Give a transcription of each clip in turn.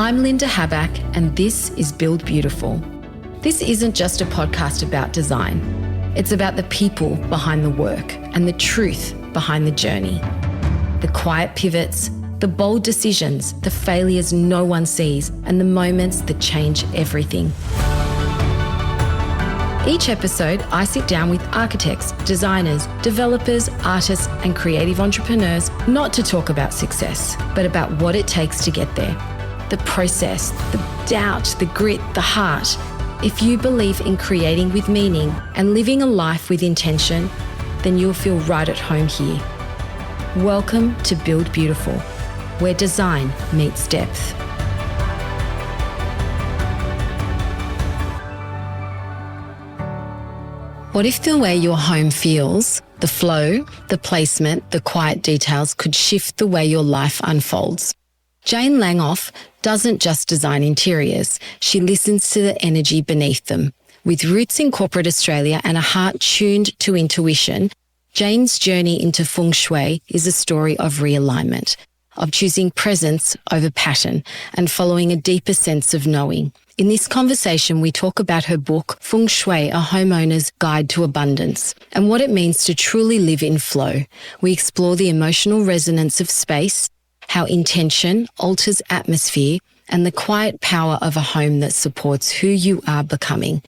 I'm Linda Habak, and this is Build Beautiful. This isn't just a podcast about design. It's about the people behind the work and the truth behind the journey. The quiet pivots, the bold decisions, the failures no one sees, and the moments that change everything. Each episode, I sit down with architects, designers, developers, artists, and creative entrepreneurs, not to talk about success, but about what it takes to get there. The process, the doubt, the grit, the heart. If you believe in creating with meaning and living a life with intention, then you'll feel right at home here. Welcome to Build Beautiful, where design meets depth. What if the way your home feels, the flow, the placement, the quiet details could shift the way your life unfolds? Jane Langof doesn't just design interiors, she listens to the energy beneath them. With roots in corporate Australia and a heart tuned to intuition, Jane's journey into Feng Shui is a story of realignment, of choosing presence over pattern and following a deeper sense of knowing. In this conversation, we talk about her book, Feng Shui, A Homeowner's Guide to Abundance, and what it means to truly live in flow. We explore the emotional resonance of space, how intention alters atmosphere, and the quiet power of a home that supports who you are becoming.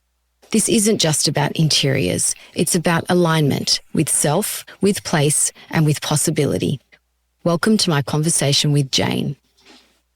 This isn't just about interiors. It's about alignment with self, with place, and with possibility. Welcome to my conversation with Jane.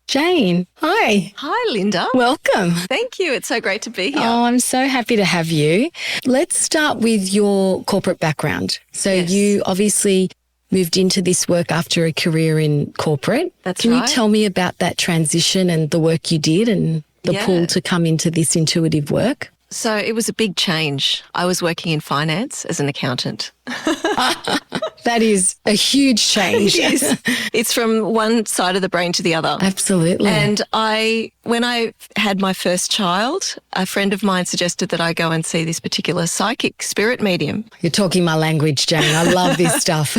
Jane, hi. Hi, Linda. Welcome. Thank you. It's so great to be here. Oh, I'm so happy to have you. Let's start with your corporate background. So Yes. You obviously moved into this work after a career in corporate. That's Can right. you tell me about that transition and the work you did and the Yeah. pull to come into this intuitive work? So it was a big change. I was working in finance as an accountant. That is a huge change. It's from one side of the brain to the other. Absolutely. And when I had my first child, a friend of mine suggested that I go and see this particular psychic spirit medium. You're talking my language, Jane. I love this stuff.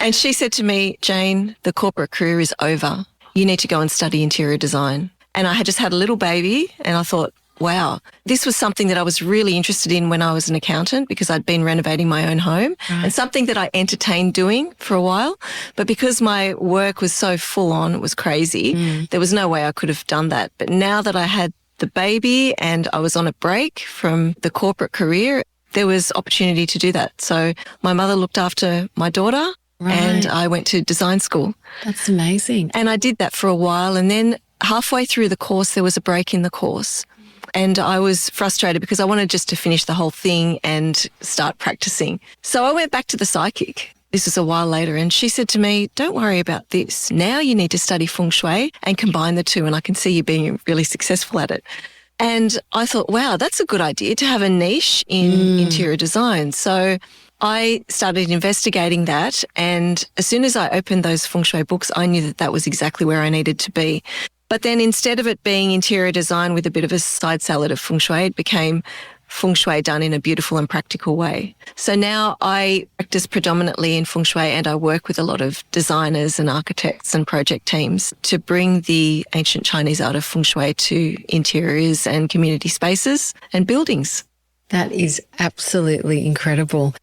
And she said to me, Jane, the corporate career is over. You need to go and study interior design. And I had just had a little baby and I thought, wow, this was something that I was really interested in when I was an accountant because I'd been renovating my own home and something that I entertained doing for a while. But because my work was so full on, it was crazy, there was no way I could have done that. But now that I had the baby and I was on a break from the corporate career, there was opportunity to do that. So my mother looked after my daughter and I went to design school. That's amazing. And I did that for a while. And then halfway through the course, there was a break in the course. And I was frustrated because I wanted just to finish the whole thing and start practicing. So I went back to the psychic. This was a while later. And she said to me, don't worry about this. Now you need to study Feng Shui and combine the two. And I can see you being really successful at it. And I thought, wow, that's a good idea to have a niche in interior design. So I started investigating that. And as soon as I opened those Feng Shui books, I knew that that was exactly where I needed to be. But then instead of it being interior design with a bit of a side salad of Feng Shui, it became Feng Shui done in a beautiful and practical way. So now I practice predominantly in Feng Shui and I work with a lot of designers and architects and project teams to bring the ancient Chinese art of Feng Shui to interiors and community spaces and buildings. That is absolutely incredible.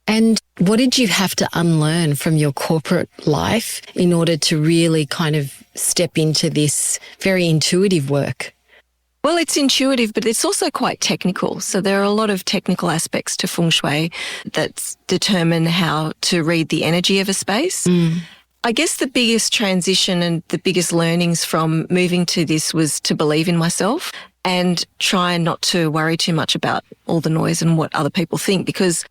And what did you have to unlearn from your corporate life in order to really kind of step into this very intuitive work? Well, it's intuitive, but it's also quite technical. So there are a lot of technical aspects to Feng Shui that determine how to read the energy of a space. I guess the biggest transition and the biggest learnings from moving to this was to believe in myself and try not to worry too much about all the noise and what other people think, because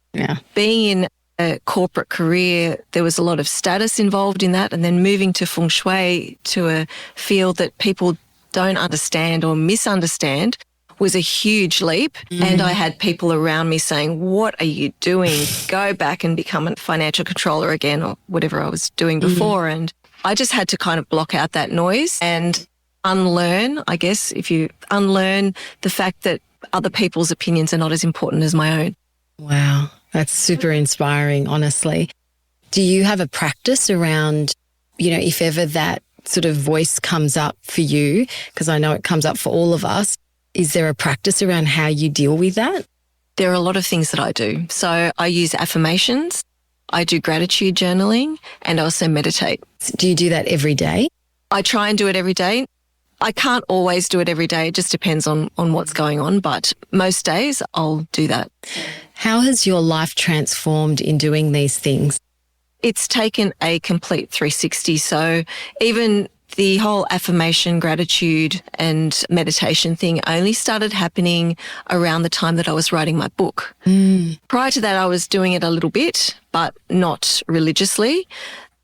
being in a corporate career, there was a lot of status involved in that, and then moving to Feng Shui, to a field that people don't understand or misunderstand, was a huge leap. And I had people around me saying, what are you doing? Go back and become a financial controller again, or whatever I was doing before. And I just had to kind of block out that noise and unlearn, I guess, if you unlearn the fact that other people's opinions are not as important as my own. Wow, that's super inspiring, honestly. Do you have a practice around, if ever that sort of voice comes up for you, because I know it comes up for all of us, is there a practice around how you deal with that? There are a lot of things that I do. So I use affirmations, I do gratitude journaling, and I also meditate. Do you do that every day? I try and do it every day. I can't always do it every day. It just depends on what's going on. But most days I'll do that. How has your life transformed in doing these things? It's taken a complete 360. So even the whole affirmation, gratitude and meditation thing only started happening around the time that I was writing my book. Prior to that, I was doing it a little bit, but not religiously.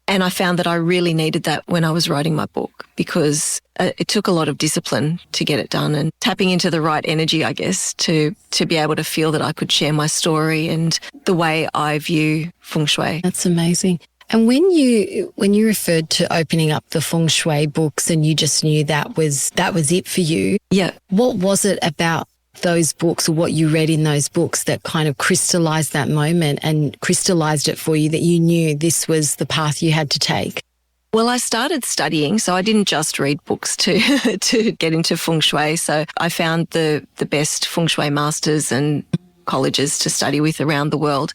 And I found that I really needed that when I was writing my book, because it took a lot of discipline to get it done and tapping into the right energy, I guess, to be able to feel that I could share my story and the way I view Feng Shui. That's amazing. And when you referred to opening up the Feng Shui books and you just knew that was it for you, yeah, what was it about those books or what you read in those books that kind of crystallized that moment and crystallized it for you, that you knew this was the path you had to take? Well, I started studying, so I didn't just read books to get into Feng Shui. So I found the best Feng Shui masters and colleges to study with around the world.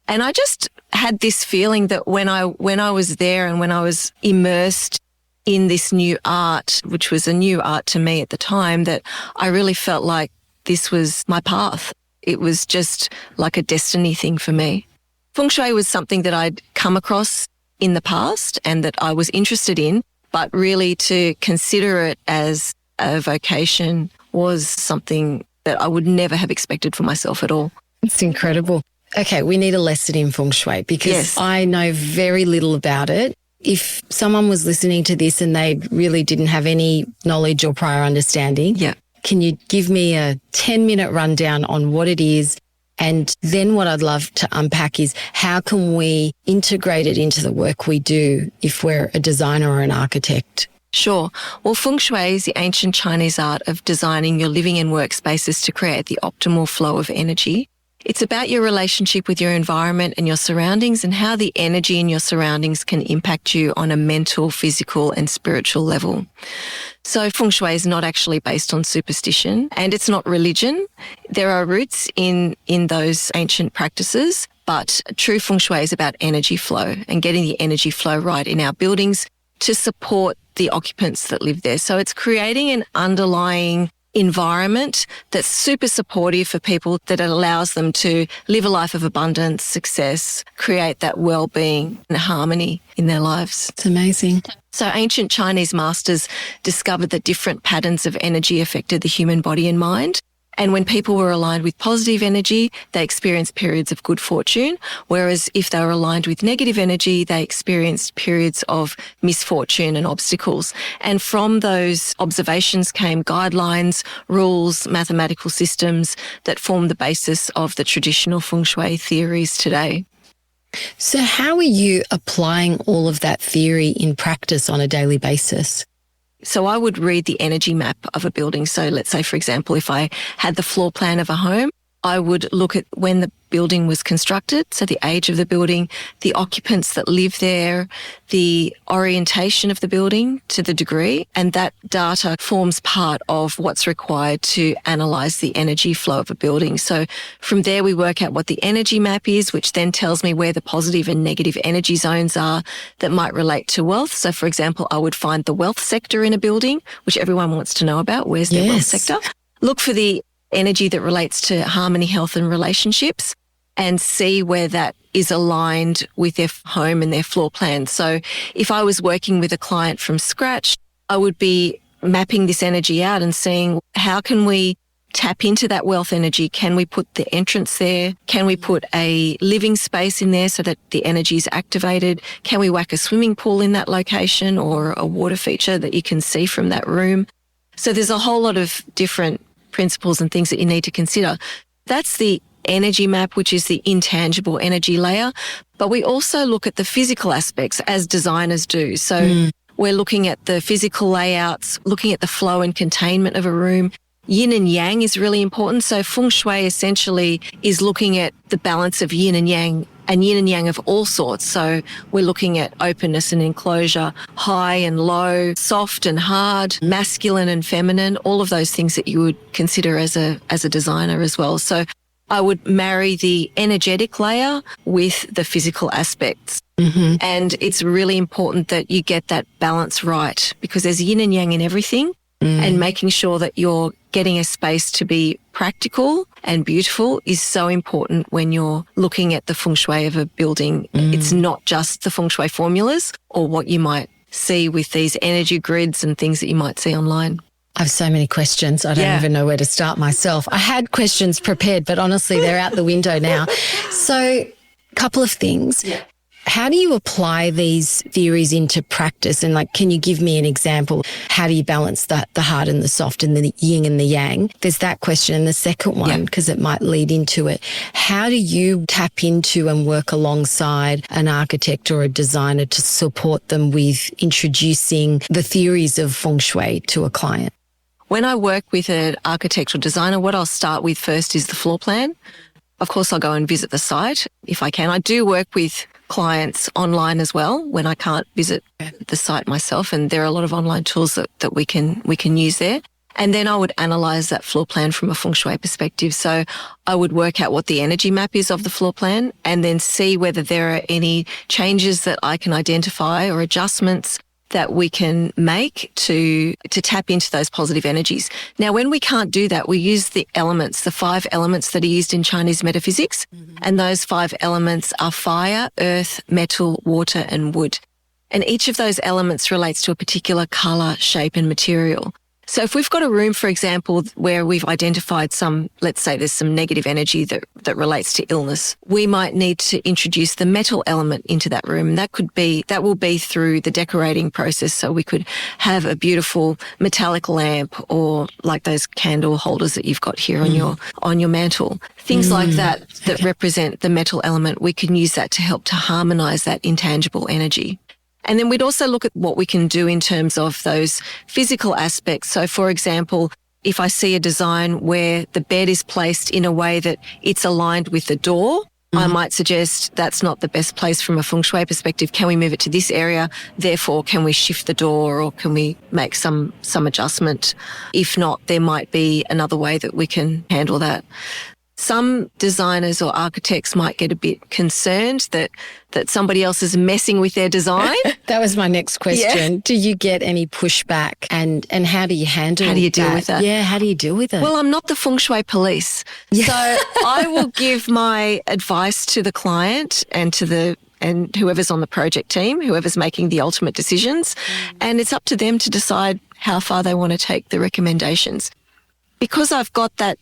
And I just had this feeling that when I was there and when I was immersed in this new art, which was a new art to me at the time, that I really felt like this was my path. It was just like a destiny thing for me. Feng Shui was something that I'd come across in the past and that I was interested in, but really to consider it as a vocation was something that I would never have expected for myself at all. It's incredible. Okay, we need a lesson in Feng Shui because Yes. I know very little about it. If someone was listening to this and they really didn't have any knowledge or prior understanding, Yeah. can you give me a 10-minute rundown on what it is? And then what I'd love to unpack is how can we integrate it into the work we do if we're a designer or an architect? Sure. Well, Feng Shui is the ancient Chinese art of designing your living and workspaces to create the optimal flow of energy. It's about your relationship with your environment and your surroundings and how the energy in your surroundings can impact you on a mental, physical and spiritual level. So Feng Shui is not actually based on superstition and it's not religion. There are roots in those ancient practices, but true Feng Shui is about energy flow and getting the energy flow right in our buildings to support the occupants that live there. So it's creating an underlying environment that's super supportive for people, that allows them to live a life of abundance, success, create that well-being and harmony in their lives. It's amazing. So ancient Chinese masters discovered that different patterns of energy affected the human body and mind. And when people were aligned with positive energy, they experienced periods of good fortune, whereas if they were aligned with negative energy, they experienced periods of misfortune and obstacles. And from those observations came guidelines, rules, mathematical systems that form the basis of the traditional Feng Shui theories today. So how are you applying all of that theory in practice on a daily basis? So I would read the energy map of a building. So let's say, for example, if I had the floor plan of a home, I would look at when the building was constructed, so the age of the building, the occupants that live there, the orientation of the building to the degree, and that data forms part of what's required to analyse the energy flow of a building. So from there we work out what the energy map is, which then tells me where the positive and negative energy zones are that might relate to wealth. So for example, I would find the wealth sector in a building, which everyone wants to know about. Where's their wealth sector? Look for the energy that relates to harmony, health and relationships, and see where that is aligned with their home and their floor plan. So if I was working with a client from scratch, I would be mapping this energy out and seeing how can we tap into that wealth energy. Can we put the entrance there? Can we put a living space in there so that the energy is activated? Can we whack a swimming pool in that location or a water feature that you can see from that room? So there's a whole lot of different principles and things that you need to consider. That's the energy map, which is the intangible energy layer. But we also look at the physical aspects as designers do. So we're looking at the physical layouts, looking at the flow and containment of a room. Yin and yang is really important. So Feng Shui essentially is looking at the balance of yin and yang and yin and yang of all sorts. So we're looking at openness and enclosure, high and low, soft and hard, masculine and feminine, all of those things that you would consider as a designer as well. So I would marry the energetic layer with the physical aspects. Mm-hmm. And it's really important that you get that balance right, because there's yin and yang in everything, and making sure that you're getting a space to be practical and beautiful is so important when you're looking at the feng shui of a building. It's not just the feng shui formulas or what you might see with these energy grids and things that you might see online. I have so many questions. I don't even know where to start myself. I had questions prepared, but honestly, they're out the window now. So, couple of things. Yeah. How do you apply these theories into practice? And can you give me an example? How do you balance the hard and the soft and the yin and the yang? There's that question. And the second one, because it might lead into it, how do you tap into and work alongside an architect or a designer to support them with introducing the theories of feng shui to a client? When I work with an architect or designer, what I'll start with first is the floor plan. Of course, I'll go and visit the site if I can. I do work with clients online as well when I can't visit the site myself, and there are a lot of online tools that we can use there. And then I would analyse that floor plan from a feng shui perspective. So I would work out what the energy map is of the floor plan and then see whether there are any changes that I can identify or adjustments that we can make to tap into those positive energies. Now, when we can't do that, we use the elements, the 5 elements that are used in Chinese metaphysics. Mm-hmm. And those 5 elements are fire, earth, metal, water, and wood. And each of those elements relates to a particular colour, shape, and material. So if we've got a room, for example, where we've identified let's say there's some negative energy that relates to illness, we might need to introduce the metal element into that room. And that will be through the decorating process. So we could have a beautiful metallic lamp, or like those candle holders that you've got here on your mantle. Things like that represent the metal element. We can use that to help to harmonise that intangible energy. And then we'd also look at what we can do in terms of those physical aspects. So, for example, if I see a design where the bed is placed in a way that it's aligned with the door, I might suggest that's not the best place from a feng shui perspective. Can we move it to this area? Therefore, can we shift the door, or can we make some adjustment? If not, there might be another way that we can handle that. Some designers or architects might get a bit concerned that somebody else is messing with their design. That was my next question. Yeah. Do you get any pushback, and how do you handle it? How do you deal with that? Yeah, how do you deal with it? Well, I'm not the feng shui police. Yeah. So I will give my advice to the client and whoever's on the project team, whoever's making the ultimate decisions. And it's up to them to decide how far they want to take the recommendations. Because I've got that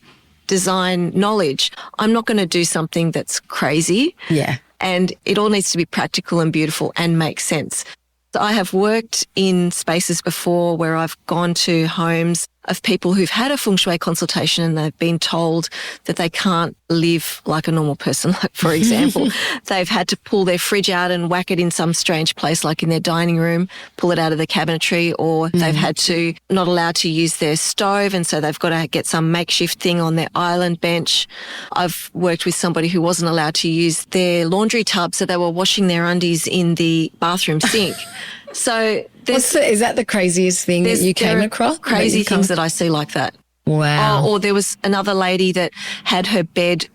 design knowledge, I'm not going to do something that's crazy. Yeah. And it all needs to be practical and beautiful and make sense. So I have worked in spaces before where I've gone to homes of people who've had a feng shui consultation and they've been told that they can't live like a normal person. Like, for example, they've had to pull their fridge out and whack it in some strange place, like in their dining room, pull it out of the cabinetry, or they've had to not allowed to use their stove, and so they've got to get some makeshift thing on their island bench. I've worked with somebody who wasn't allowed to use their laundry tub, so they were washing their undies in the bathroom sink. So is that the craziest thing that you came across? Crazy things that I see like that. Wow. Or there was another lady that had her bed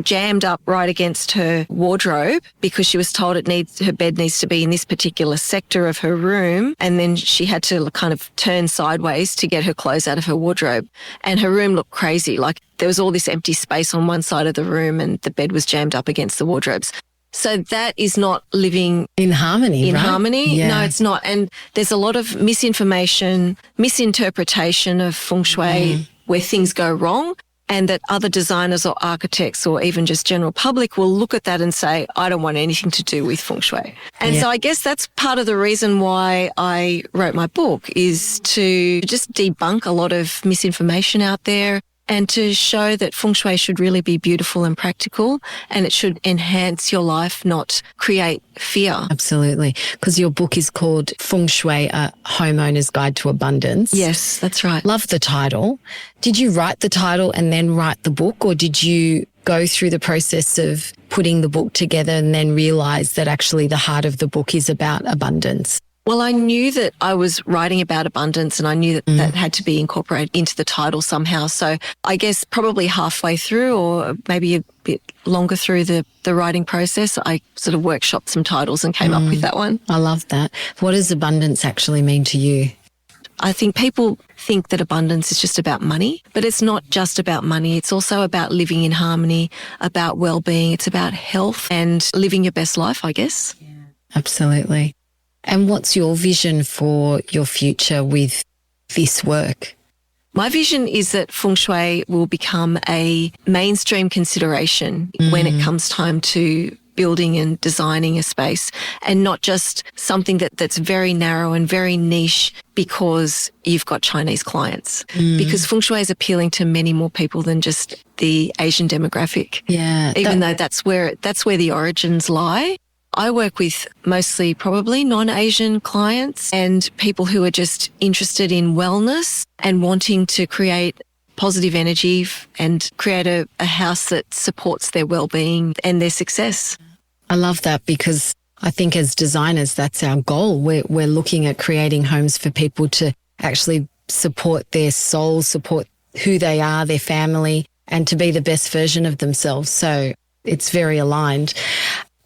jammed up right against her wardrobe because she was told her bed needs to be in this particular sector of her room, and then she had to kind of turn sideways to get her clothes out of her wardrobe. And her room looked crazy. Like, there was all this empty space on one side of the room and the bed was jammed up against the wardrobes. So that is not living in harmony, right? Harmony. Yeah. No, it's not. And there's a lot of misinformation, misinterpretation of feng shui where things go wrong, and that other designers or architects or even just general public will look at that and say, I don't want anything to do with feng shui. And so I guess that's part of the reason why I wrote my book, is to just debunk a lot of misinformation out there, and to show that Feng Shui should really be beautiful and practical, and it should enhance your life, not create fear. Absolutely. Because your book is called Feng Shui, A Homeowner's Guide to Abundance. Yes, that's right. Love the title. Did you write the title and then write the book, or did you go through the process of putting the book together and then realize that actually the heart of the book is about abundance? Well, I knew that I was writing about abundance, and I knew that that had to be incorporated into the title somehow. So I guess probably halfway through, or maybe a bit longer through the writing process, I sort of workshopped some titles and came up with that one. I love that. What does abundance actually mean to you? I think people think that abundance is just about money, but it's not just about money. It's also about living in harmony, about well-being. It's about health and living your best life, I guess. Yeah, absolutely. And what's your vision for your future with this work? My vision is that Feng Shui will become a mainstream consideration when it comes time to building and designing a space, and not just something that's very narrow and very niche because you've got Chinese clients. Because Feng Shui is appealing to many more people than just the Asian demographic. Yeah. Even though that's where the origins lie. I work with mostly probably non-Asian clients and people who are just interested in wellness and wanting to create positive energy and create a house that supports their well-being and their success. I love that, because I think as designers, that's our goal. We're looking at creating homes for people to actually support their soul, support who they are, their family, and to be the best version of themselves. So it's very aligned.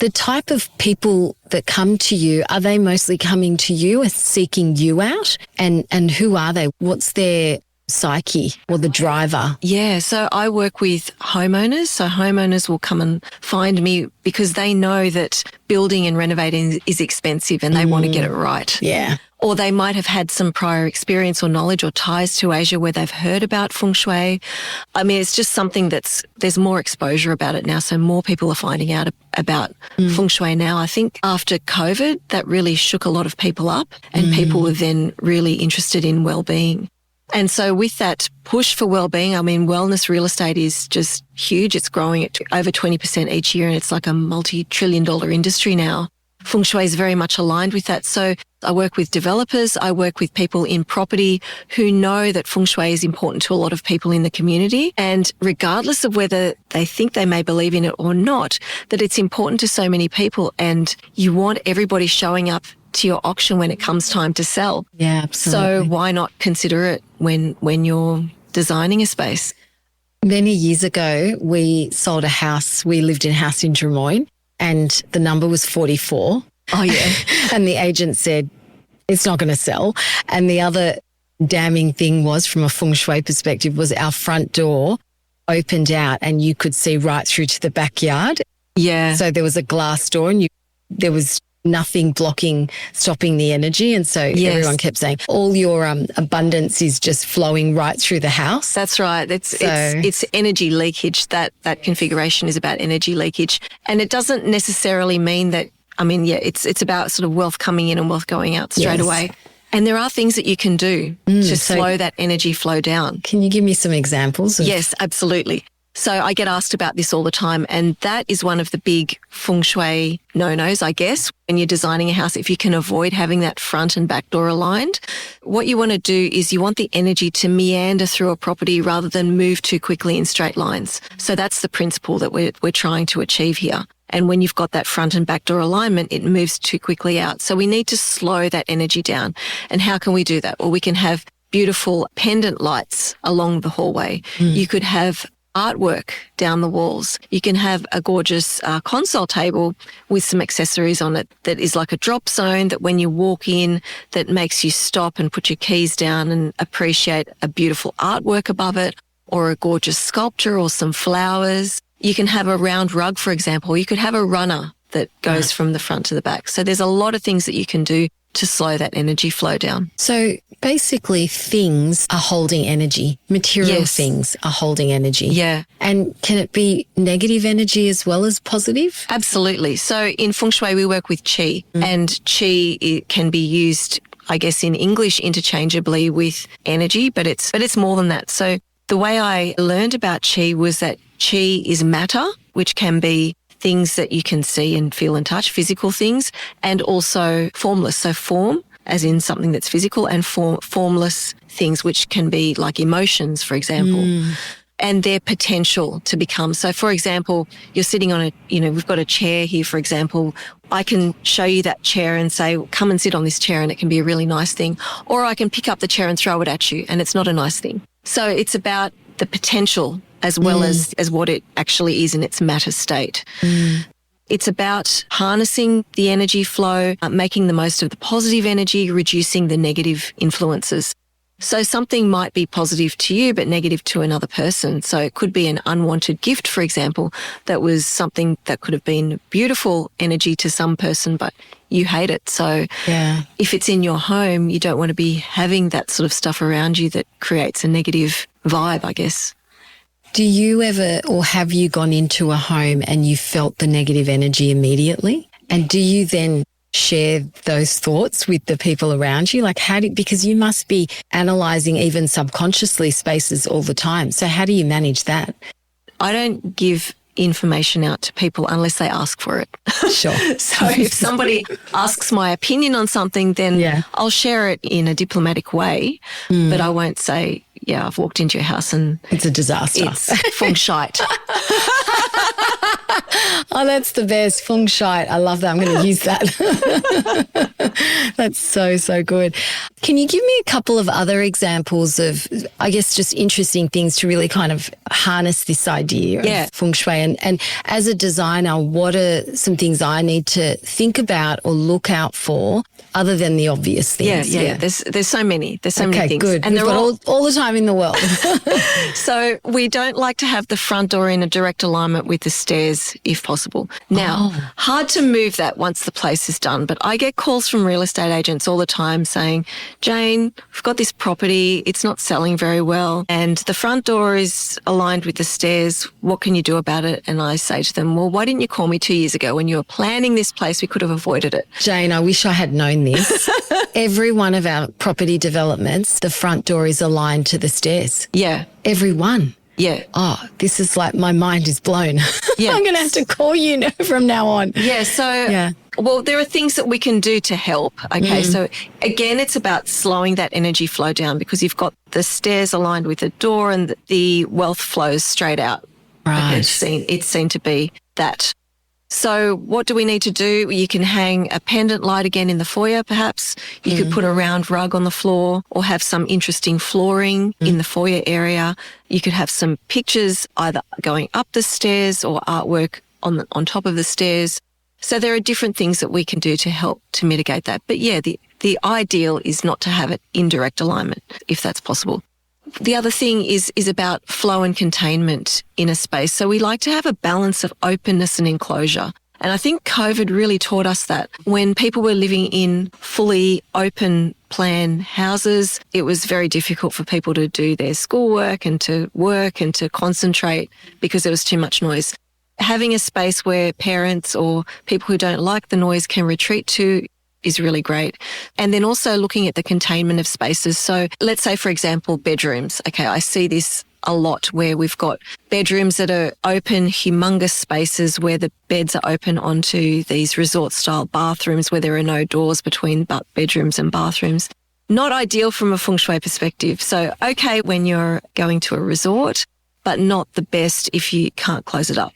The type of people that come to you, are they mostly coming to you and seeking you out? And who are they? What's their psyche or the driver? Yeah, so I work with homeowners. So homeowners will come and find me because they know that building and renovating is expensive and they want to get it right. Yeah. Or they might have had some prior experience or knowledge or ties to Asia where they've heard about Feng Shui. I mean, it's just something there's more exposure about it now. So more people are finding out about Feng Shui now. I think after COVID, that really shook a lot of people up, and people were then really interested in well-being. And so with that push for well-being, I mean, wellness real estate is just huge. It's growing at over 20% each year, and it's like a multi-trillion-dollar industry now. Feng Shui is very much aligned with that. So I work with developers, I work with people in property who know that Feng Shui is important to a lot of people in the community. And regardless of whether they think they may believe in it or not, that it's important to so many people, and you want everybody showing up to your auction when it comes time to sell. Yeah, absolutely. So why not consider it when you're designing a space? Many years ago, we sold a house. We lived in a house in Drummoyne, and the number was 44. Oh, yeah. And the agent said, it's not going to sell. And the other damning thing was, from a Feng Shui perspective, was our front door opened out and you could see right through to the backyard. Yeah. So there was a glass door and there was nothing stopping the energy. And so everyone kept saying, all your abundance is just flowing right through the house. That's right. It's energy leakage. That configuration is about energy leakage. And it doesn't necessarily mean that, it's about sort of wealth coming in and wealth going out straight away. And there are things that you can do to slow that energy flow down. Can you give me some examples? Yes, absolutely. So I get asked about this all the time, and that is one of the big Feng Shui no-nos, I guess, when you're designing a house. If you can avoid having that front and back door aligned, what you want to do is you want the energy to meander through a property rather than move too quickly in straight lines. So that's the principle that we're trying to achieve here. And when you've got that front and back door alignment, it moves too quickly out. So we need to slow that energy down. And how can we do that? Well, we can have beautiful pendant lights along the hallway. You could have artwork down the walls. You can have a gorgeous console table with some accessories on it that is like a drop zone, that when you walk in, that makes you stop and put your keys down and appreciate a beautiful artwork above it, or a gorgeous sculpture or some flowers. You can have a round rug, for example. You could have a runner that goes from the front to the back. So there's a lot of things that you can do to slow that energy flow down. So basically things are holding energy. Material things are holding energy. Yeah. And can it be negative energy as well as positive? Absolutely. So in Feng Shui, we work with qi, and qi can be used, I guess, in English interchangeably with energy, but it's more than that. So The way I learned about qi was that qi is matter, which can be things that you can see and feel and touch, physical things, and also formless. So form, as in something that's physical, and formless things, which can be like emotions, for example, and their potential to become. So, for example, you're sitting on we've got a chair here, for example. I can show you that chair and say, come and sit on this chair, and it can be a really nice thing. Or I can pick up the chair and throw it at you, and it's not a nice thing. So it's about the potential as well as what it actually is in its matter state. It's about harnessing the energy flow, making the most of the positive energy, reducing the negative influences. So something might be positive to you but negative to another person. So it could be an unwanted gift, for example, that was something that could have been beautiful energy to some person, but you hate it. So if it's in your home, you don't want to be having that sort of stuff around you that creates a negative vibe, I guess. Do you ever, or have you gone into a home and you felt the negative energy immediately? And do you then share those thoughts with the people around you? Like because you must be analysing even subconsciously spaces all the time. So how do you manage that? I don't give information out to people unless they ask for it. Sure. So if somebody asks my opinion on something, then I'll share it in a diplomatic way, but I won't say, I've walked into your house and it's a disaster. It's Feng Shui. Oh, that's the best. Feng Shui. I love that. I'm going to use that. That's so, so good. Can you give me a couple of other examples of, I guess, just interesting things to really kind of harness this idea of Feng Shui? And as a designer, what are some things I need to think about or look out for other than the obvious things? Yeah. There's so many. There's so many things. Good. And they're all the time in the world. So we don't like to have the front door in a direct alignment with the stairs if possible. Now, hard to move that once the place is done, but I get calls from real estate agents all the time saying, Jane, we've got this property, it's not selling very well, and the front door is aligned with the stairs. What can you do about it? And I say to them, well, why didn't you call me 2 years ago when you were planning this place? We could have avoided it. Jane, I wish I had known this. Every one of our property developments, the front door is aligned to the stairs. Yeah. Every one. Yeah. Oh, this is like my mind is blown. Yeah. I'm going to have to call you from now on. Yeah. So, well, there are things that we can do to help. Okay. So again, it's about slowing that energy flow down because you've got the stairs aligned with the door and the wealth flows straight out. Right. Okay, it's seen to be that. So what do we need to do? You can hang a pendant light again in the foyer, perhaps. You could put a round rug on the floor or have some interesting flooring in the foyer area. You could have some pictures either going up the stairs or artwork on top of the stairs. So there are different things that we can do to help to mitigate that. But yeah, the ideal is not to have it in direct alignment, if that's possible. The other thing is about flow and containment in a space. So we like to have a balance of openness and enclosure. And I think COVID really taught us that. When people were living in fully open plan houses, it was very difficult for people to do their schoolwork and to work and to concentrate because there was too much noise. Having a space where parents or people who don't like the noise can retreat to is really great. And then also looking at the containment of spaces. So let's say, for example, bedrooms. Okay, I see this a lot where we've got bedrooms that are open, humongous spaces where the beds are open onto these resort-style bathrooms where there are no doors between bedrooms and bathrooms. Not ideal from a feng shui perspective. So okay when you're going to a resort, but not the best if you can't close it up.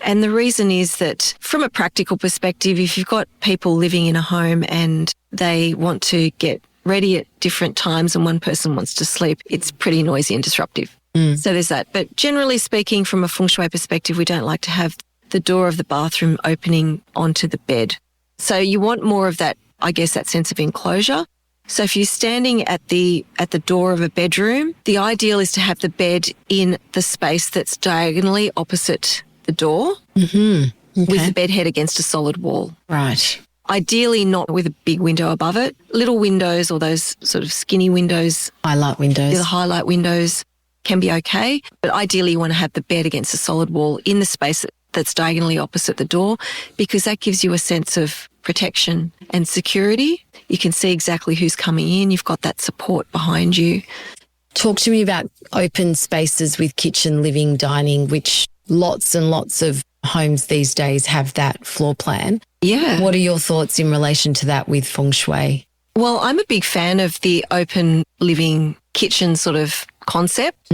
And the reason is that from a practical perspective, if you've got people living in a home and they want to get ready at different times and one person wants to sleep, it's pretty noisy and disruptive. So there's that. But generally speaking, from a feng shui perspective, we don't like to have the door of the bathroom opening onto the bed. So you want more of that, I guess, that sense of enclosure. So if you're standing at the door of a bedroom, the ideal is to have the bed in the space that's diagonally opposite the door with the bed head against a solid wall. Right. Ideally not with a big window above it. Little windows or those sort of skinny windows. Highlight windows. The highlight windows can be okay, but ideally you want to have the bed against a solid wall in the space that's diagonally opposite the door because that gives you a sense of protection and security. You can see exactly who's coming in. You've got that support behind you. Talk to me about open spaces with kitchen, living, dining, which lots and lots of homes these days have that floor plan. Yeah. What are your thoughts in relation to that with Feng Shui? Well, I'm a big fan of the open living kitchen sort of concept.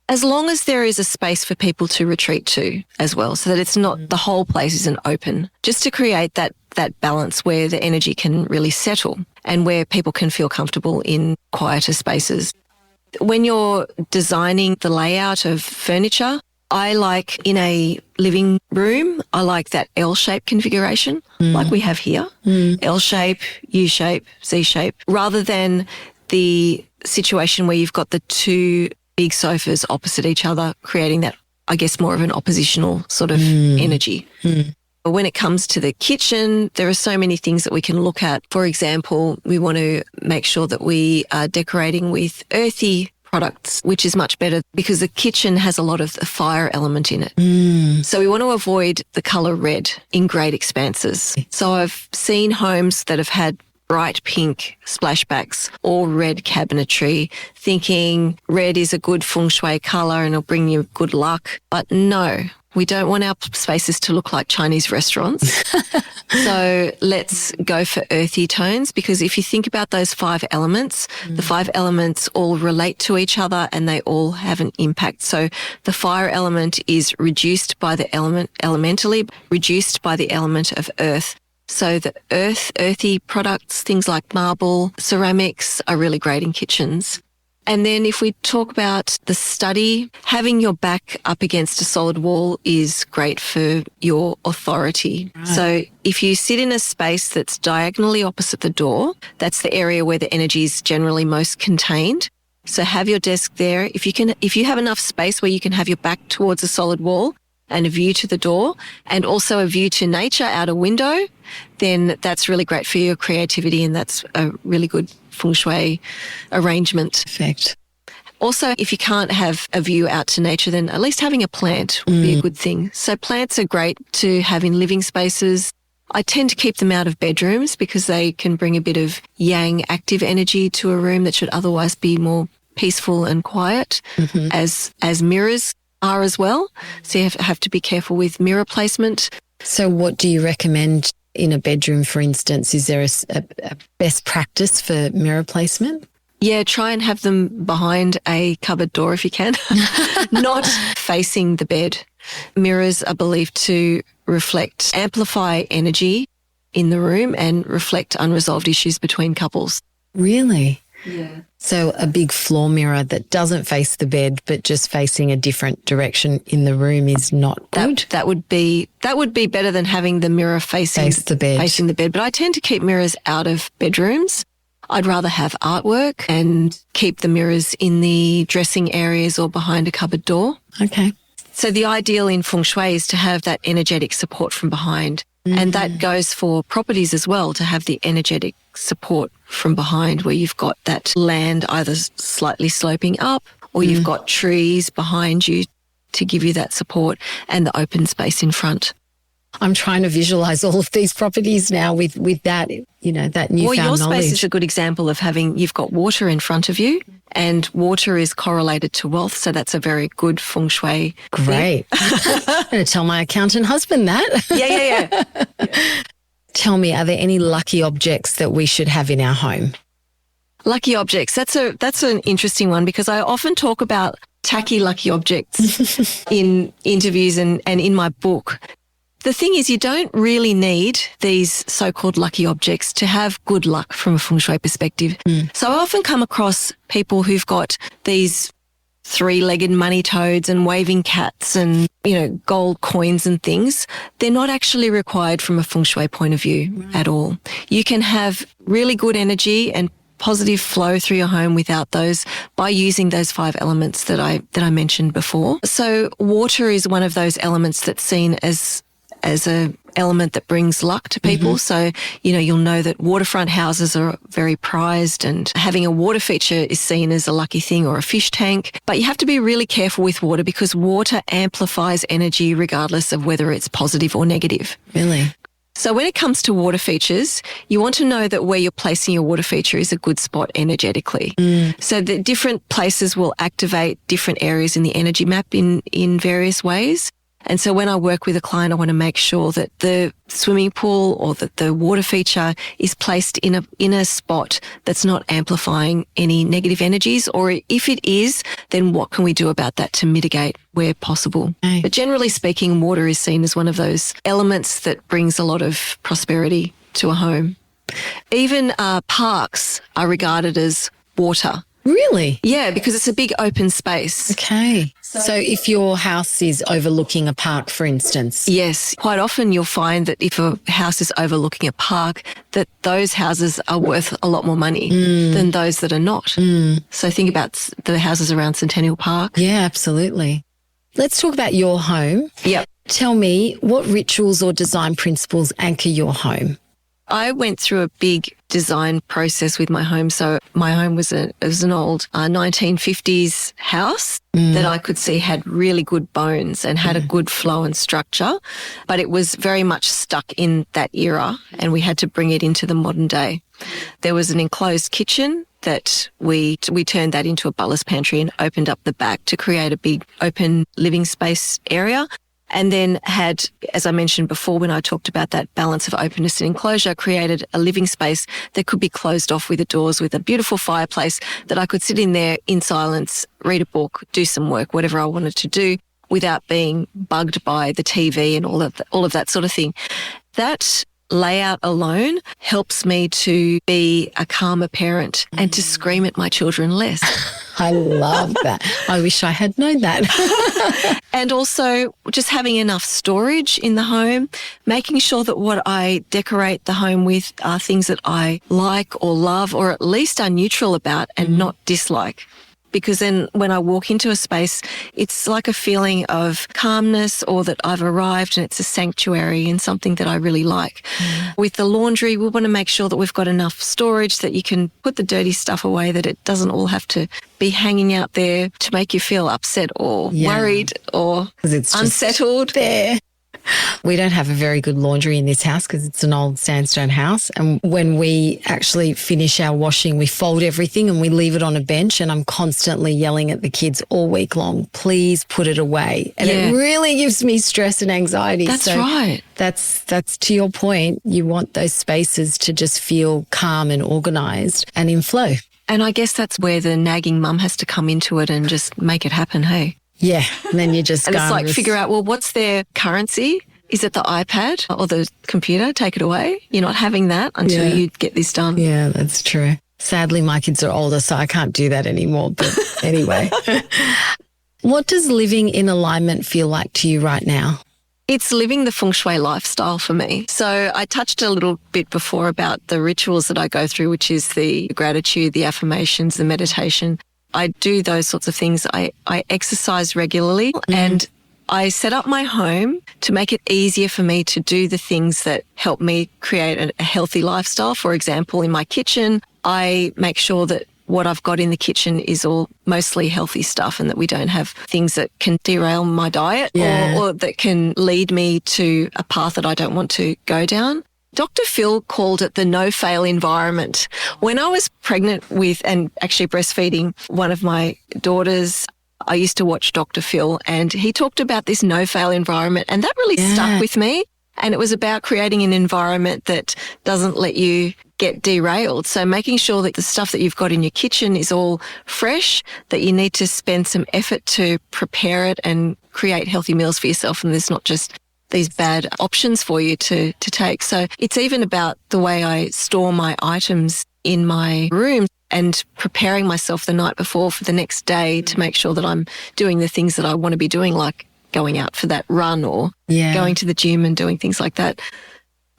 As long as there is a space for people to retreat to as well, so that it's not the whole place isn't open, just to create that balance where the energy can really settle and where people can feel comfortable in quieter spaces. When you're designing the layout of furniture, I like in a living room, I like that L-shaped configuration like we have here, L-shape, U-shape, Z-shape, rather than the situation where you've got the two big sofas opposite each other, creating that, I guess, more of an oppositional sort of energy. But when it comes to the kitchen, there are so many things that we can look at. For example, we want to make sure that we are decorating with earthy products, which is much better because the kitchen has a lot of the fire element in it. So we want to avoid the colour red in great expanses. So I've seen homes that have had bright pink splashbacks or red cabinetry, thinking red is a good feng shui colour and it'll bring you good luck. But no, we don't want our spaces to look like Chinese restaurants. So let's go for earthy tones, because if you think about those 5 elements, the 5 elements all relate to each other and they all have an impact. So the fire element is reduced by the elementally reduced by the element of earth. So the earthy products, things like marble, ceramics are really great in kitchens. And then if we talk about the study, having your back up against a solid wall is great for your authority. Right. So if you sit in a space that's diagonally opposite the door, that's the area where the energy is generally most contained. So have your desk there. If you have enough space where you can have your back towards a solid wall and a view to the door and also a view to nature out a window, then that's really great for your creativity, and that's a really good feng shui arrangement. Perfect. Also, if you can't have a view out to nature, then at least having a plant would be a good thing. So plants are great to have in living spaces. I tend to keep them out of bedrooms because they can bring a bit of yang active energy to a room that should otherwise be more peaceful and quiet, as mirrors are as well. So you have to be careful with mirror placement. So what do you recommend in a bedroom, for instance? Is there a best practice for mirror placement? Yeah, try and have them behind a cupboard door if you can, not facing the bed. Mirrors are believed to amplify energy in the room and reflect unresolved issues between couples. Really? Yeah. So a big floor mirror that doesn't face the bed but just facing a different direction in the room is not good? That would be better than having the mirror facing the bed. But I tend to keep mirrors out of bedrooms. I'd rather have artwork and keep the mirrors in the dressing areas or behind a cupboard door. Okay. So the ideal in feng shui is to have that energetic support from behind. And that goes for properties as well, to have the energetic support from behind, where you've got that land either slightly sloping up or you've got trees behind you to give you that support, and the open space in front. I'm trying to visualize all of these properties now with that, that newfound knowledge. Well, your space is a good example of you've got water in front of you, and water is correlated to wealth. So that's a very good feng shui. Great. I'm going to tell my accountant husband that. Yeah. Tell me, are there any lucky objects that we should have in our home? Lucky objects. That's an interesting one, because I often talk about tacky lucky objects in interviews and in my book. The thing is, you don't really need these so-called lucky objects to have good luck from a feng shui perspective. So I often come across people who've got these 3-legged money toads and waving cats and, gold coins and things. They're not actually required from a feng shui point of view at all. You can have really good energy and positive flow through your home without those, by using those 5 elements that I mentioned before. So water is one of those elements that's seen as a element that brings luck to people. So, you'll know that waterfront houses are very prized, and having a water feature is seen as a lucky thing, or a fish tank. But you have to be really careful with water, because water amplifies energy regardless of whether it's positive or negative. Really? So when it comes to water features, you want to know that where you're placing your water feature is a good spot energetically. So the different places will activate different areas in the energy map in various ways. And so when I work with a client, I want to make sure that the swimming pool or that the water feature is placed in a spot that's not amplifying any negative energies, or if it is, then what can we do about that to mitigate where possible? Okay. But generally speaking, water is seen as one of those elements that brings a lot of prosperity to a home. Even parks are regarded as water. Really? Yeah, because it's a big open space. Okay. So if your house is overlooking a park, for instance. Yes, quite often you'll find that if a house is overlooking a park, that those houses are worth a lot more money than those that are not. So think about the houses around Centennial Park. Yeah, absolutely. Let's talk about your home. Yep. Tell me, what rituals or design principles anchor your home? I went through a big design process with my home. So my home was an old 1950s house that I could see had really good bones and had a good flow and structure, but it was very much stuck in that era and we had to bring it into the modern day. There was an enclosed kitchen that we turned that into a butler's pantry and opened up the back to create a big open living space area. And then had, as I mentioned before, when I talked about that balance of openness and enclosure, created a living space that could be closed off with the doors, with a beautiful fireplace that I could sit in there in silence, read a book, do some work, whatever I wanted to do, without being bugged by the TV and all of that sort of thing. That layout alone helps me to be a calmer parent and to scream at my children less. I love that. I wish I had known that. And also just having enough storage in the home, making sure that what I decorate the home with are things that I like or love, or at least are neutral about and not dislike. Because then when I walk into a space, it's like a feeling of calmness, or that I've arrived and it's a sanctuary and something that I really like. With the laundry, we want to make sure that we've got enough storage that you can put the dirty stuff away, that it doesn't all have to be hanging out there to make you feel upset or worried or it's unsettled. There. We don't have a very good laundry in this house because it's an old sandstone house. And when we actually finish our washing, we fold everything and we leave it on a bench. And I'm constantly yelling at the kids all week long, please put it away. And it really gives me stress and anxiety. That's right. That's to your point. You want those spaces to just feel calm and organised and in flow. And I guess that's where the nagging mum has to come into it and just make it happen, hey? Yeah, and then you just and go it's like figure out, well, what's their currency? Is it the iPad or the computer? Take it away. You're not having that until you get this done. Yeah, that's true. Sadly, my kids are older, so I can't do that anymore. But anyway, what does living in alignment feel like to you right now? It's living the Feng Shui lifestyle for me. So I touched a little bit before about the rituals that I go through, which is the gratitude, the affirmations, the meditation. I do those sorts of things. I exercise regularly and I set up my home to make it easier for me to do the things that help me create a healthy lifestyle. For example, in my kitchen, I make sure that what I've got in the kitchen is all mostly healthy stuff and that we don't have things that can derail my diet or that can lead me to a path that I don't want to go down. Dr. Phil called it the no-fail environment. When I was pregnant with and actually breastfeeding one of my daughters, I used to watch Dr. Phil and he talked about this no-fail environment and that really stuck with me. And it was about creating an environment that doesn't let you get derailed. So making sure that the stuff that you've got in your kitchen is all fresh, that you need to spend some effort to prepare it and create healthy meals for yourself, and there's not just these bad options for you to take. So it's even about the way I store my items in my room and preparing myself the night before for the next day to make sure that I'm doing the things that I want to be doing, like going out for that run or going to the gym and doing things like that.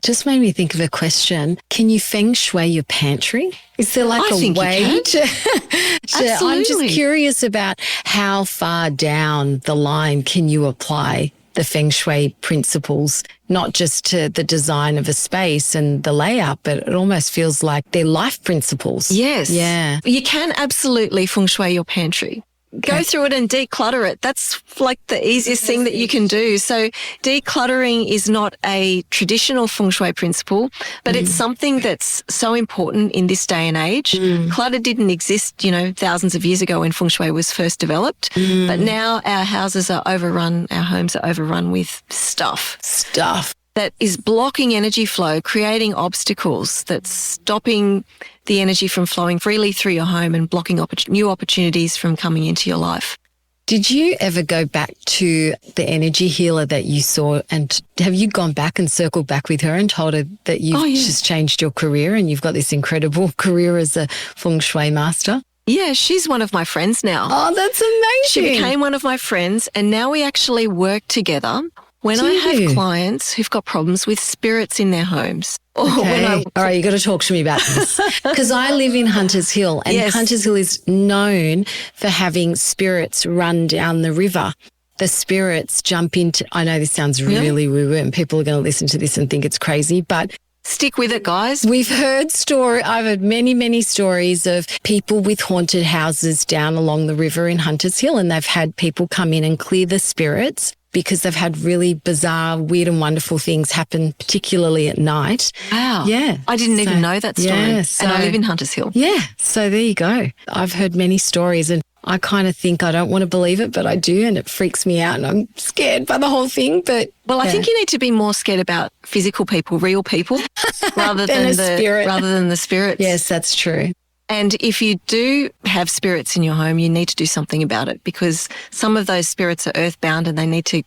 Just made me think of a question. Can you Feng Shui your pantry? Is there like a way to I'm just curious about how far down the line can you apply the Feng Shui principles, not just to the design of a space and the layout, but it almost feels like they're life principles. Yes. Yeah. You can absolutely Feng Shui your pantry. Go through it and declutter it. That's like the easiest thing that you can do. So decluttering is not a traditional Feng Shui principle, but it's something that's so important in this day and age. Clutter didn't exist, thousands of years ago when Feng Shui was first developed. But now our houses are overrun, our homes are overrun with stuff that is blocking energy flow, creating obstacles, that's stopping the energy from flowing freely through your home and blocking new opportunities from coming into your life. Did you ever go back to the energy healer that you saw, and have you gone back and circled back with her and told her that you've just changed your career and you've got this incredible career as a Feng Shui master? Yeah, she's one of my friends now. Oh, that's amazing. She became one of my friends, and now we actually work together. When I have clients who've got problems with spirits in their homes. Okay. All right, you got to talk to me about this. Because I live in Hunters Hill, and Hunters Hill is known for having spirits run down the river. The spirits jump into, I know this sounds really woo-woo and people are going to listen to this and think it's crazy, but stick with it, guys. I've heard many, many stories of people with haunted houses down along the river in Hunters Hill, and they've had people come in and clear the spirits because they've had really bizarre, weird and wonderful things happen, particularly at night. Wow. Yeah. I didn't even know that story. Yeah, and I live in Hunters Hill. Yeah. So there you go. I've heard many stories, and I kind of think I don't want to believe it, but I do, and it freaks me out, and I'm scared by the whole thing. But I think you need to be more scared about physical people, real people, rather than the spirits. Yes, that's true. And if you do have spirits in your home, you need to do something about it, because some of those spirits are earthbound and they need to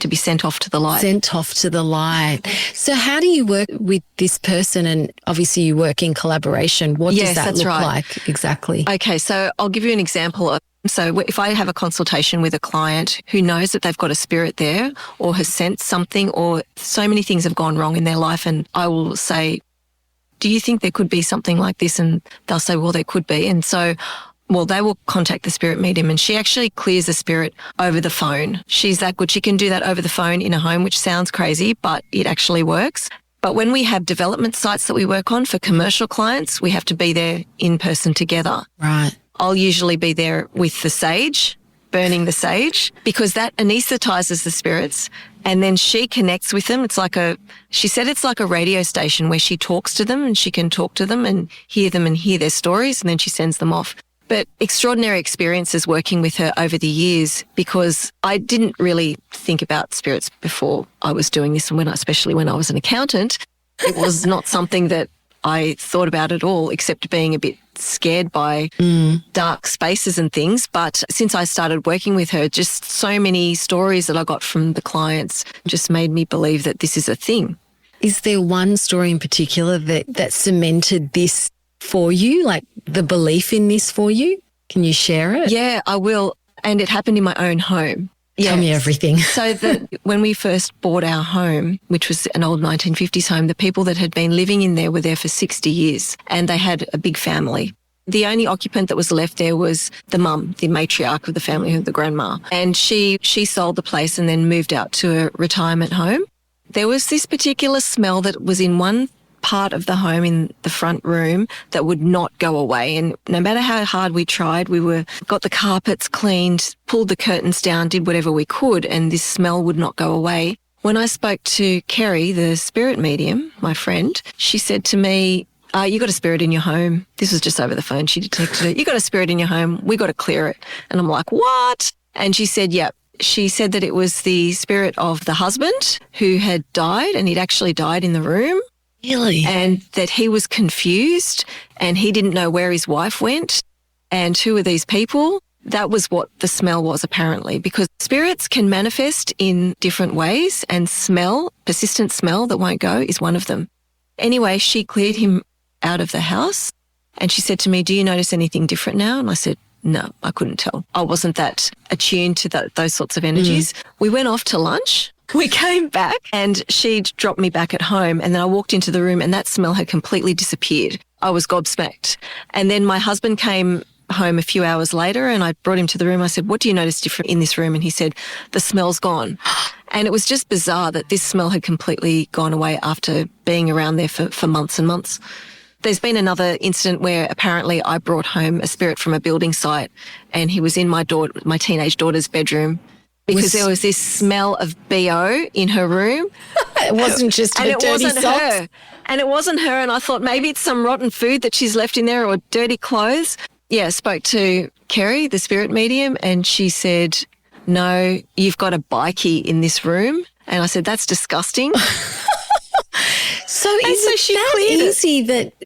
be sent off to the light. Sent off to the light. So how do you work with this person? And obviously you work in collaboration. What does that look like exactly? Okay, so I'll give you an example. So if I have a consultation with a client who knows that they've got a spirit there or has sensed something, or so many things have gone wrong in their life, and I will say, do you think there could be something like this? And they'll say, well, there could be. And so, they will contact the spirit medium, and she actually clears the spirit over the phone. She's that good. She can do that over the phone in a home, which sounds crazy, but it actually works. But when we have development sites that we work on for commercial clients, we have to be there in person together. Right. I'll usually be there with the sage, burning the sage, because that anesthetizes the spirits, and then she connects with them. She said it's like a radio station where she talks to them, and she can talk to them and hear their stories, and then she sends them off. But extraordinary experiences working with her over the years, because I didn't really think about spirits before I was doing this, and especially when I was an accountant, it was not something that I thought about at all, except being a bit scared by dark spaces and things. But since I started working with her, just so many stories that I got from the clients just made me believe that this is a thing. Is there one story in particular that cemented this for you, like the belief in this for you? Can you share it? Yeah, I will. And it happened in my own home. Tell me everything. So when we first bought our home, which was an old 1950s home, the people that had been living in there were there for 60 years, and they had a big family. The only occupant that was left there was the mum, the matriarch of the family, the grandma. And she sold the place and then moved out to a retirement home. There was this particular smell that was in one part of the home in the front room that would not go away. And no matter how hard we tried, got the carpets cleaned, pulled the curtains down, did whatever we could, and this smell would not go away. When I spoke to Kerry, the spirit medium, my friend, she said to me, you got a spirit in your home. This was just over the phone. She detected it. You got a spirit in your home. We got to clear it. And I'm like, what? And she said, yep. She said that it was the spirit of the husband who had died, and he'd actually died in the room. Really? And that he was confused and he didn't know where his wife went and who are these people. That was what the smell was, apparently, because spirits can manifest in different ways, and persistent smell that won't go is one of them. Anyway, she cleared him out of the house, and she said to me, do you notice anything different now? And I said, no, I couldn't tell. I wasn't that attuned to those sorts of energies. We went off to lunch. We came back and she'd dropped me back at home, and then I walked into the room and that smell had completely disappeared. I was gobsmacked. And then my husband came home a few hours later and I brought him to the room. I said, what do you notice different in this room? And he said, the smell's gone. And it was just bizarre that this smell had completely gone away after being around there for months and months. There's been another incident where apparently I brought home a spirit from a building site and he was in my teenage daughter's bedroom because there was this smell of BO in her room. It wasn't just her dirty socks. Her. And it wasn't her. And I thought maybe it's some rotten food that she's left in there or dirty clothes. Yeah, I spoke to Kerry, the spirit medium, and she said, no, you've got a bikie in this room. And I said, that's disgusting. So is it that easy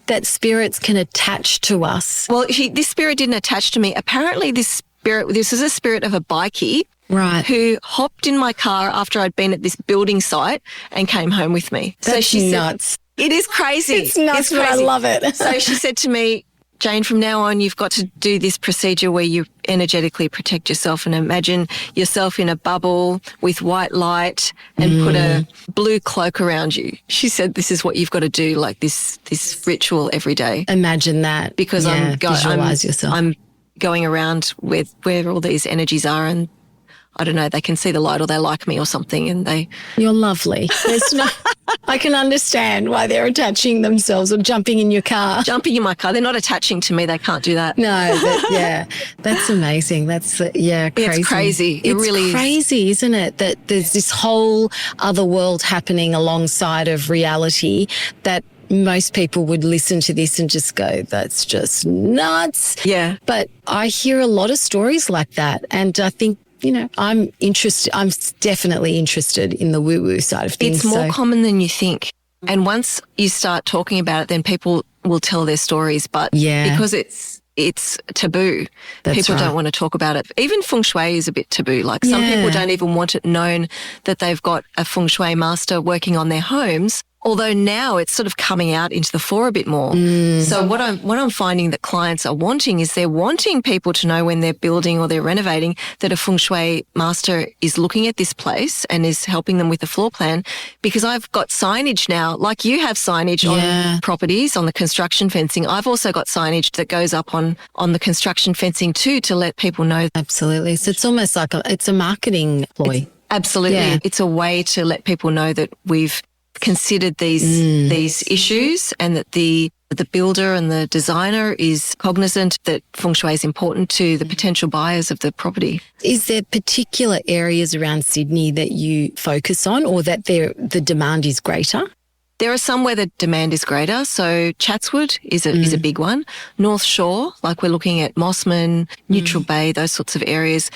that spirits can attach to us? Well, this spirit didn't attach to me. Apparently this is a spirit of a bikie. Right. Who hopped in my car after I'd been at this building site and came home with me. That's so nuts. It is crazy. It's nuts, but I love it. So she said to me, Jane, from now on, you've got to do this procedure where you energetically protect yourself and imagine yourself in a bubble with white light and put a blue cloak around you. She said, this is what you've got to do, like this ritual every day. Imagine that. Because visualize yourself. I'm going around with where all these energies are and I don't know, they can see the light or they like me or something and You're lovely. I can understand why they're attaching themselves or jumping in your car. Jumping in my car. They're not attaching to me. They can't do that. No, that's amazing. That's, crazy. It's crazy. It really is. It's crazy, isn't it? That there's this whole other world happening alongside of reality that most people would listen to this and just go, that's just nuts. Yeah. But I hear a lot of stories like that. And I think, I'm interested. I'm definitely interested in the woo-woo side of things. It's more common than you think. And once you start talking about it, then people will tell their stories. But because it's taboo, people don't want to talk about it. Even Feng Shui is a bit taboo. Like some people don't even want it known that they've got a Feng Shui master working on their homes. Although now it's sort of coming out into the fore a bit more. So what I'm finding that clients are wanting is they're wanting people to know when they're building or they're renovating that a Feng Shui master is looking at this place and is helping them with the floor plan, because I've got signage now, like you have signage on properties, on the construction fencing. I've also got signage that goes up on the construction fencing too to let people know. Absolutely. So it's almost like it's a marketing ploy. Absolutely. Yeah. It's a way to let people know that we've considered these issues and that the builder and the designer is cognizant that Feng Shui is important to the potential buyers of the property. Is there particular areas around Sydney that you focus on or that the demand is greater? There are some where the demand is greater. So Chatswood is a big one. North Shore, like we're looking at Mossman, Neutral Bay, those sorts of areas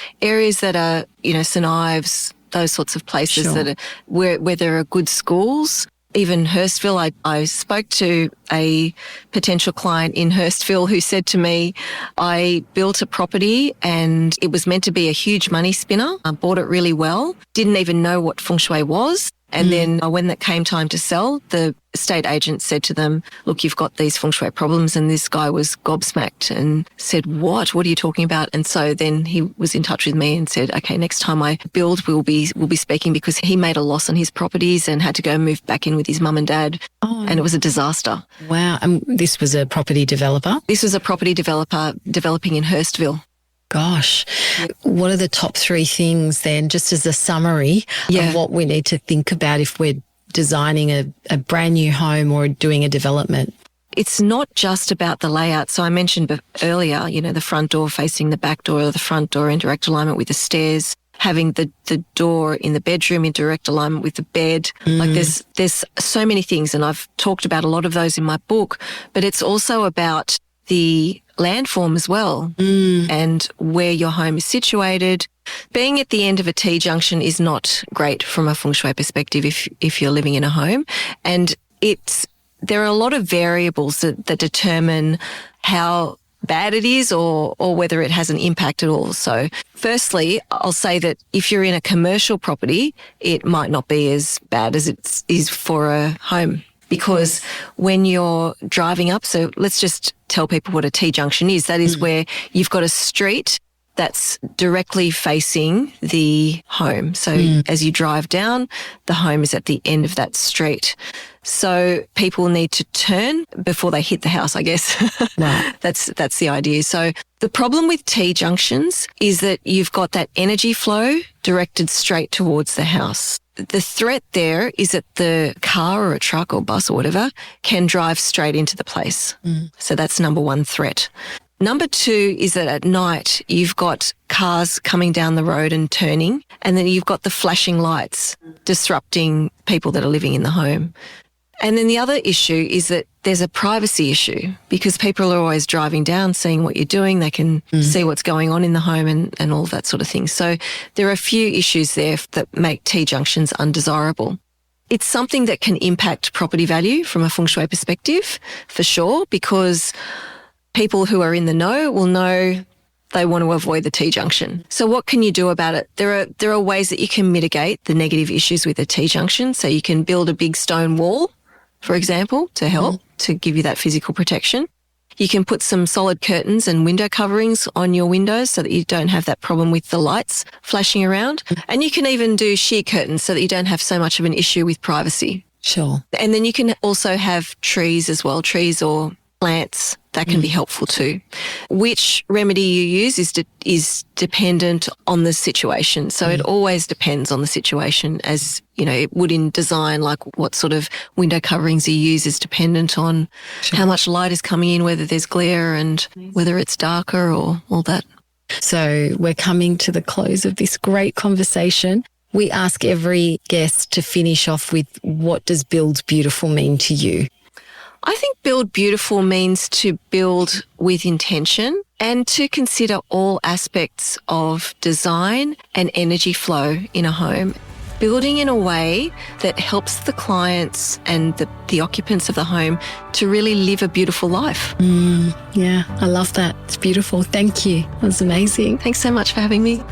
that are, St Ives, those sorts of places that are where there are good schools. Even Hurstville, I spoke to a potential client in Hurstville who said to me, I built a property and it was meant to be a huge money spinner. I bought it really well, didn't even know what Feng Shui was. And then when it came time to sell, the estate agent said to them, look, you've got these Feng Shui problems. And this guy was gobsmacked and said, what are you talking about? And so then he was in touch with me and said, okay, next time I build, we'll be speaking, because he made a loss on his properties and had to go move back in with his mum and dad. Oh. And it was a disaster. Wow. And this was a property developer? This was a property developer developing in Hurstville. Gosh, what are the top 3 things then, just as a summary of what we need to think about if we're designing a brand new home or doing a development? It's not just about the layout. So I mentioned earlier, the front door facing the back door, or the front door in direct alignment with the stairs, having the door in the bedroom in direct alignment with the bed. Like there's so many things, and I've talked about a lot of those in my book, but it's also about the landform as well and where your home is situated. Being at the end of a T-junction is not great from a Feng Shui perspective if you're living in a home. And there are a lot of variables that determine how bad it is or whether it has an impact at all. So firstly, I'll say that if you're in a commercial property, it might not be as bad as it is for a home. Because when you're driving up, so let's just tell people what a T-junction is. That is where you've got a street that's directly facing the home. So as you drive down, the home is at the end of that street. So people need to turn before they hit the house, I guess. Right. That's the idea. So the problem with T-junctions is that you've got that energy flow directed straight towards the house. the threat there is that the car or a truck or bus or whatever can drive straight into the place. So that's number one threat. Number two is that at night you've got cars coming down the road and turning, and then you've got the flashing lights disrupting people that are living in the home. And then the other issue is that there's a privacy issue because people are always driving down, seeing what you're doing. They can see what's going on in the home and all that sort of thing. So there are a few issues there that make T-junctions undesirable. It's something that can impact property value from a Feng Shui perspective, for sure, because people who are in the know will know they want to avoid the T-junction. So what can you do about it? There are ways that you can mitigate the negative issues with a T-junction. So you can build a big stone wall, for example, to help, to give you that physical protection. You can put some solid curtains and window coverings on your windows so that you don't have that problem with the lights flashing around. And you can even do sheer curtains so that you don't have so much of an issue with privacy. Sure. And then you can also have trees as well, trees or plants. That can be helpful too. Which remedy you use is dependent on the situation. So it always depends on the situation, as you know, it would in design, like what sort of window coverings you use is dependent on how much light is coming in, whether there's glare and whether it's darker or all that. So we're coming to the close of this great conversation. We ask every guest to finish off with, what does build beautiful mean to you? I think build beautiful means to build with intention and to consider all aspects of design and energy flow in a home. Building in a way that helps the clients and the occupants of the home to really live a beautiful life. Yeah, I love that. It's beautiful. Thank you. That was amazing. Thanks so much for having me.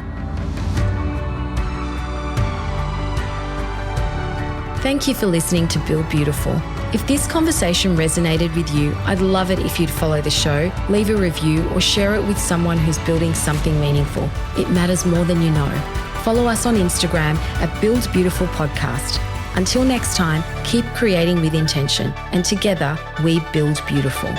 Thank you for listening to Build Beautiful. If this conversation resonated with you, I'd love it if you'd follow the show, leave a review, or share it with someone who's building something meaningful. It matters more than you know. Follow us on Instagram at Build Beautiful Podcast. Until next time, keep creating with intention, and together we build beautiful.